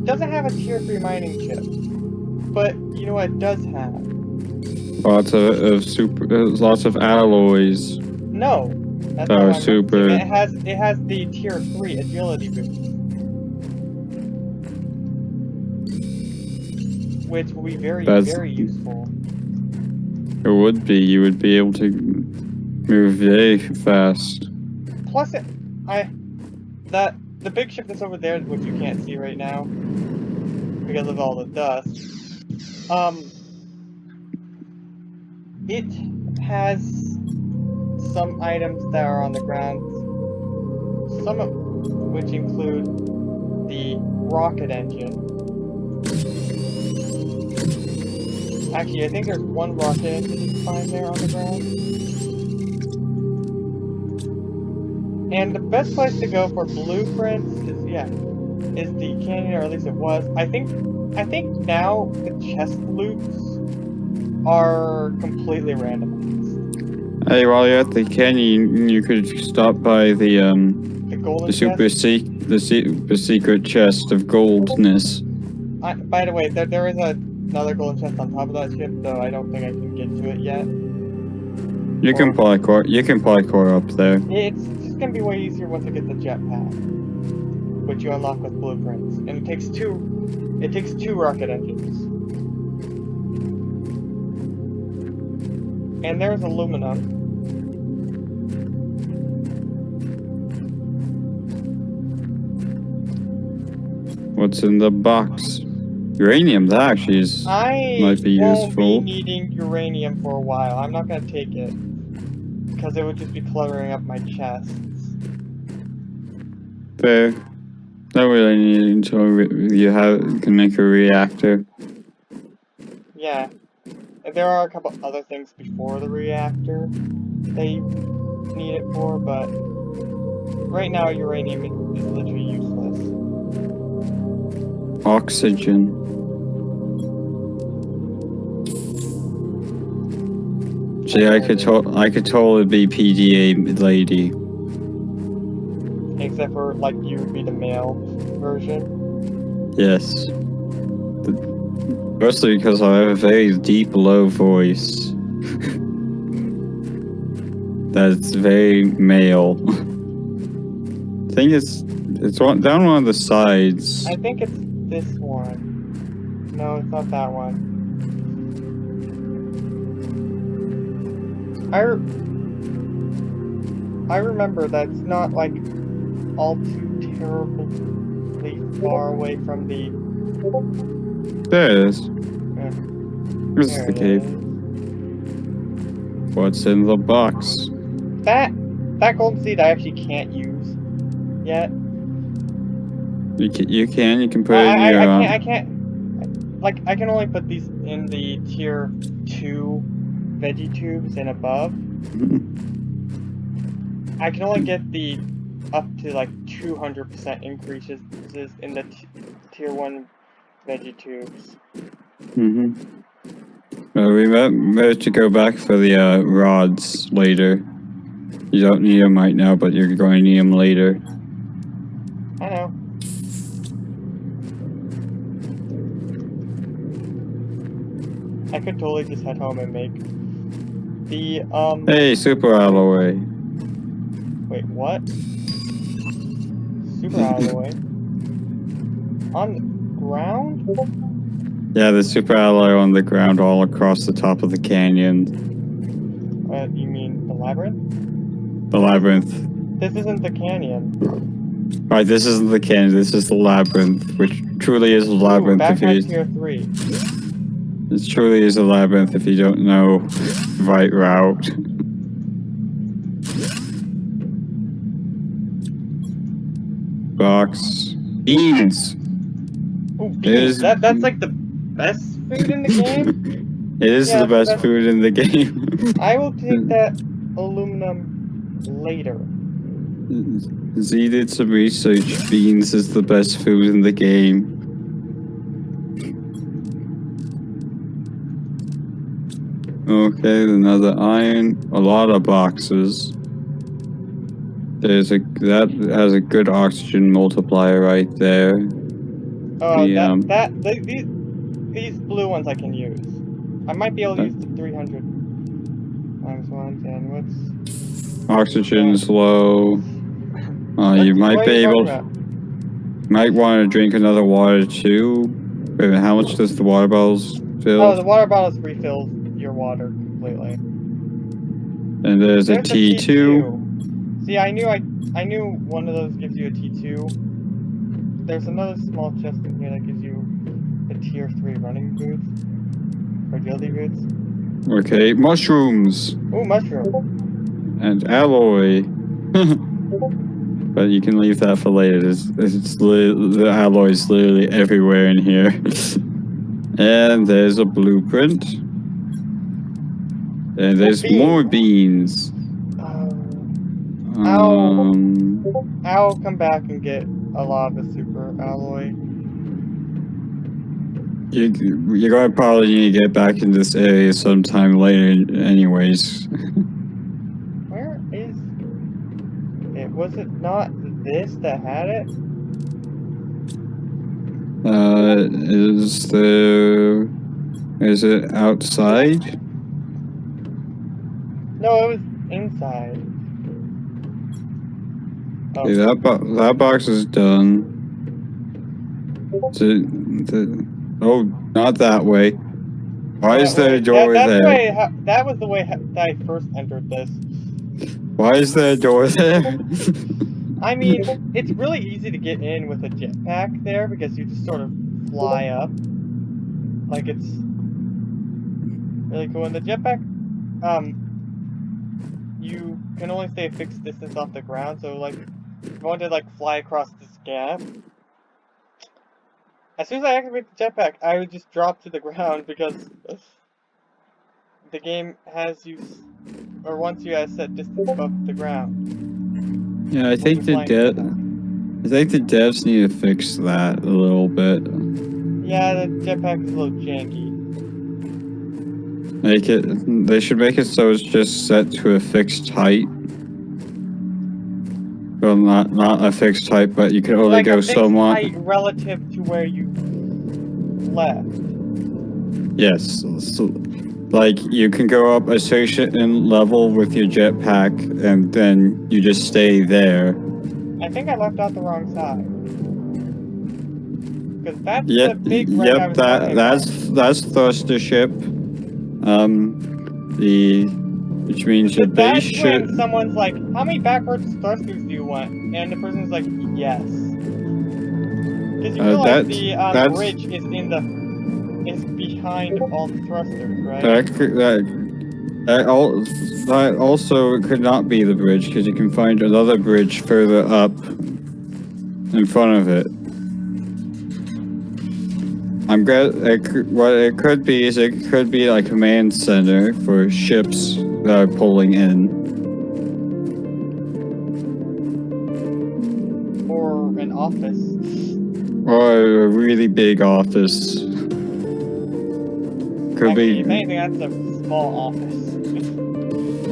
doesn't have a Tier 3 mining chip, but you know what it does have? Lots of alloys. No, that's Oh, not what I'm super. referencing. It has the Tier 3 agility boost, which will be very useful. It would be. You would be able to move very fast. Plus, the big ship that's over there, which you can't see right now because of all the dust. It has some items that are on the ground, some of which include the rocket engine. Actually, I think there's one rocket engine you can find there on the ground. And the best place to go for blueprints is the canyon, or at least it was. I think now the chest loots are completely randomized. Hey, while you're at the canyon, you could stop by the golden super secret chest of goldness. By the way, there is another golden chest on top of that ship, though I don't think I can get to it yet. You can parkour up there. It's just gonna be way easier once I get the jetpack, which you unlock with blueprints, and it takes two rocket engines. And there's aluminum. What's in the box? Uranium. That actually might be useful. I won't be needing uranium for a while. I'm not gonna take it because it would just be cluttering up my chests. Fair. Not really need until you can make a reactor. Yeah. There are a couple other things before the reactor they need it for, but right now uranium is literally useless. Oxygen. See, I could totally be PDA lady. Except for, like, you would be the male version. Yes. Mostly because I have a very deep, low voice. That's very male. I think it's down one of the sides. I think it's this one. No, it's not that one. I remember that's not, like, all too terribly far away from the... There it is. Yeah. This is the cave. What's in the box? That that golden seed I actually can't use yet. You can put it in your. I can't. Like, I can only put these in the tier 2 veggie tubes and above. I can only get the up to like 200% increases in the tier 1 veggie tubes. Well, we might to go back for the rods later. You don't need them right now, but you're going to need them later. I know. I could totally just head home and make the Hey, super alloy. Wait, what? Super alloy? On the ground? Yeah, the super alloy on the ground all across the top of the canyon. You mean the labyrinth? The labyrinth. This isn't the canyon. Right, this isn't the canyon, this is the labyrinth, which truly is a labyrinth. Back If on you, tier 3. it truly is a labyrinth if you don't know the right route. Box. Beans! Ooh, beans. That's like the best food in the game? It is Yeah, the best that's- food in the game. I will take that aluminum later. Z did some research. Beans is the best food in the game. Okay, another iron. A lot of boxes. That has a good oxygen multiplier right there. Oh, The, these blue ones I can use. I might be able to use the 300 times 1, and what's... Oxygen's low. You might what be are you able. talking Might want to drink another water too. Wait a minute, how much does the water bottles fill? Oh, the water bottles refill your water completely. And there's a There's T2. See, I knew one of those gives you a T2. There's another small chest in here that gives you the tier 3 running boots. Or agility boots. Okay, mushrooms. Ooh, mushroom. And alloy. But you can leave that for later. The alloy's literally everywhere in here. And there's a blueprint. And there's more beans. I'll come back and get a lot of the super alloy. You're going to probably need to get back in this area sometime later anyways. Where is it? Was it not this that had it? Is it outside? No, it was inside. Oh. Okay, that box is done. Oh, not that way. Why is there a door there? That was the way that I first entered this. Why is there a door there? I mean, it's really easy to get in with a jetpack there because you just sort of fly up. Like, it's really cool. And the jetpack, you can only stay a fixed distance off the ground, so like, if I wanted to like fly across this gap, as soon as I activate the jetpack, I would just drop to the ground because the game has you, or wants you at a set distance above the ground. Yeah, I think the devs need to fix that a little bit. Yeah, the jetpack is a little janky. They should make it so it's just set to a fixed height. Well, not a fixed height, but you can only like go a fixed somewhat. height relative to where you left. Yes, so, like you can go up a certain level with your jetpack, and then you just stay there. I think I left out the wrong side. Because that's the big ring I was talking about. that's thruster ship. Which means your base That's should. when someone's like, how many backwards thrusters do you want? And the person's like, yes. Because you realize the bridge is behind all the thrusters, right? That also could not be the bridge because you can find another bridge further up in front of it. What it could be is it could be like a command center for ships that are pulling in. Or an office. Or a really big office. Could Actually, if be. anything, that's a small office.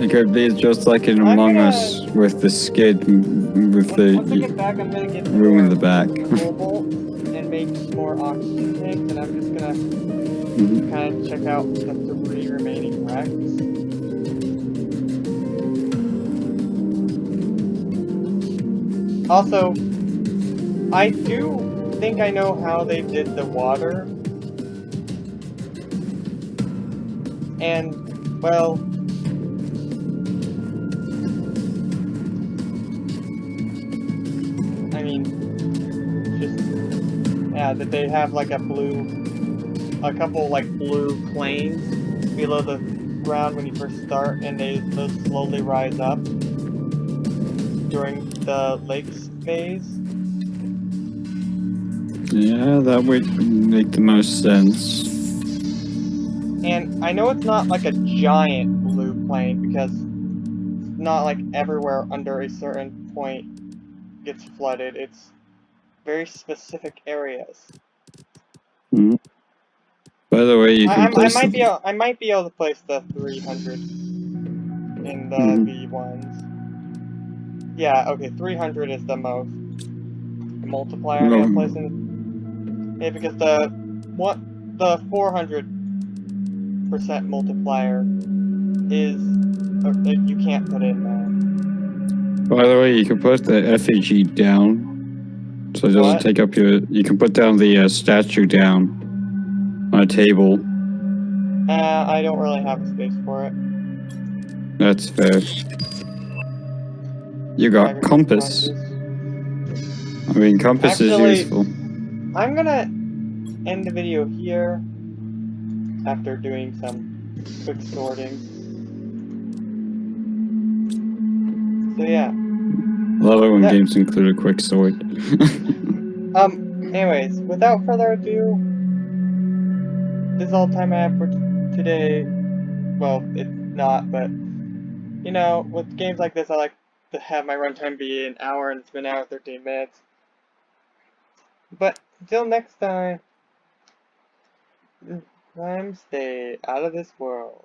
It could be just like in I'm Among gonna- Us with the skid with Once I the get back, I'm gonna get room in the more back. cobalt and make more oxygen tanks, and I'm just gonna Mhm. kind of check out the 3 remaining wrecks. Also, I do think I know how they did the water. And, well, I mean, just, yeah, that they have like a couple like blue planes below the ground when you first start, and those slowly rise up during the lakes phase. Yeah, that would make the most sense. And I know it's not like a giant blue plane because it's not like everywhere under a certain point gets flooded. It's very specific areas. Mhm. By the way, you can I place might the... I might be able to place the 300 in the Mhm. V1s. Yeah, okay, 300 is the most. The multiplier I'm No. gonna place in. Yeah, because the 400% multiplier is you can't put in there. By the way, you can put the effigy down, so it doesn't What? take up your... You can put down the statue down on a table. I don't really have a space for it. That's fair. You got Driver compass. conscious. I mean, compass is Actually, useful. I'm gonna end the video here after doing some quick sorting. So yeah. Love it when That- games include a quick sort. Anyways, without further ado, this is all the time I have for today. Well, it's not, but, you know, with games like this, I like to have my runtime be an hour, and it's been an hour 13 minutes. But, until next time, stay out of this world.